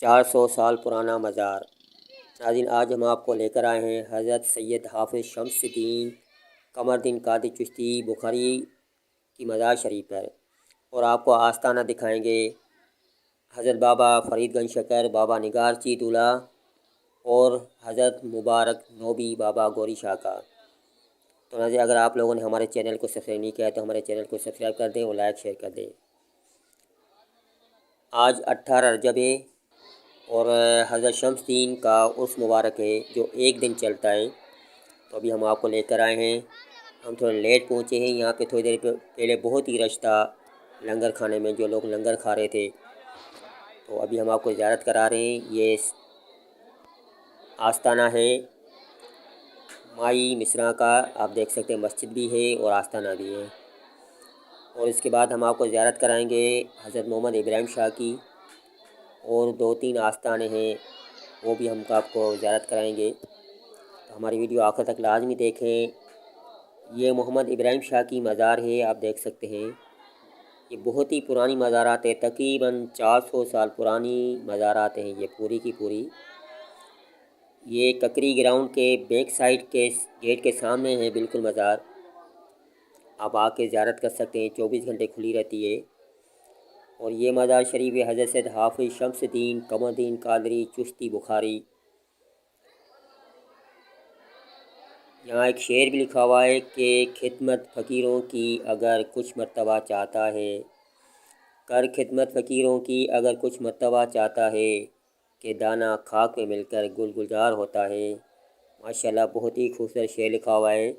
400 साल पुराना मज़ार। नाज़रीन, आज हम आपको लेकर आए हैं हज़रत सैयद हाफ़िज़ शम्सुद्दीन कमरुद्दीन क़ादरी चिश्ती बुखारी की मज़ार शरीफ पर, और आपको आस्ताना दिखाएंगे हज़रत बाबा फ़रीद गंज शकर, बाबा निगार चीद दूल्हा और हज़रत मुबारक नोबी बाबा गौरी शाह का। तो नाज़रीन, अगर आप लोगों ने हमारे चैनल को सब्सक्राइब नहीं किया है तो हमारे चैनल को सब्सक्राइब कर दें और लाइक शेयर कर दें। आज 18 रजब है और हज़रत शम्सुद्दीन का उर्स मुबारक है जो एक दिन चलता है। तो अभी हम आपको लेकर आए हैं। हम थोड़े लेट पहुँचे हैं यहाँ पे। थोड़ी देर पहले बहुत ही रश था लंगर खाने में, जो लोग लंगर खा रहे थे। तो अभी हम आपको ज़ियारत करा रहे हैं। ये आस्ताना है माई मिस्रा का, आप देख सकते हैं। मस्जिद भी है और आस्ताना भी है। और इसके बाद हम आपको ज़ियारत कराएंगे हज़रत मोहम्मद इब्राहिम शाह की, और 2-3 आस्थाने हैं वो भी हम आपको ज़ियारत कराएंगे। तो हमारी वीडियो आखिर तक लाजमी देखें। ये मोहम्मद इब्राहिम शाह की मज़ार है, आप देख सकते हैं। ये बहुत ही पुरानी मज़ारात है, तकरीबन 400 साल पुरानी मज़ारात हैं ये पूरी की पूरी। ये ककरी ग्राउंड के बैक साइड के गेट के सामने है बिल्कुल मज़ार। आप आके ज़ियारत कर सकते हैं, 24 घंटे खुली रहती है। और ये मज़ार शरीफ है हज़रत सैयद हाफ़िज़ शम्सुद्दीन कमरुद्दीन क़ादरी चिश्ती बुखारी। यहाँ एक शेर भी लिखा हुआ है कि खिदमत फ़कीरों की अगर कुछ मर्तबा चाहता है, कर खिदमत फ़कीरों की अगर कुछ मर्तबा चाहता है, कि दाना खाक में मिलकर गुलजार होता है। माशाल्लाह, बहुत ही खूबसूरत शेर लिखा हुआ है।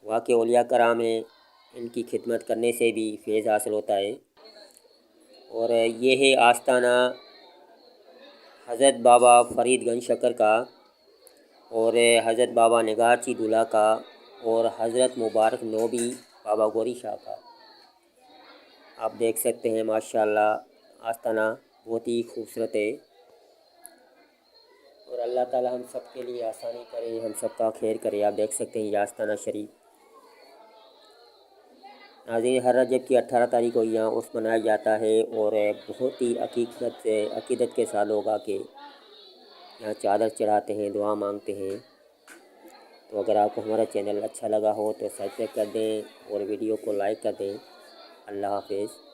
वाक़ई औलिया कराम में इनकी खिदमत करने से भी फैज़ हासिल होता है। और ये है आस्ताना हज़रत बाबा फ़रीद गंज शकर का, और हज़रत बाबा निगार चीद दूल्हा का, और हज़रत मुबारक नोबी बाबा गौरी शाह का। आप देख सकते हैं माशाल्लाह, आस्ताना बहुत ही खूबसूरत है। और अल्लाह ताला हम सब के लिए आसानी करे, हम सब का खैर करे। आप देख सकते हैं ये आस्ताना शरीफ। नाज़रीन, हर रजब की 18 तारीख को यहाँ उर्स मनाया जाता है, और बहुत ही अकीदत के साथ लोग आके यहाँ चादर चढ़ाते हैं, दुआ मांगते हैं। तो अगर आपको हमारा चैनल अच्छा लगा हो तो सब्सक्राइब कर दें और वीडियो को लाइक कर दें। अल्लाह हाफ़िज़।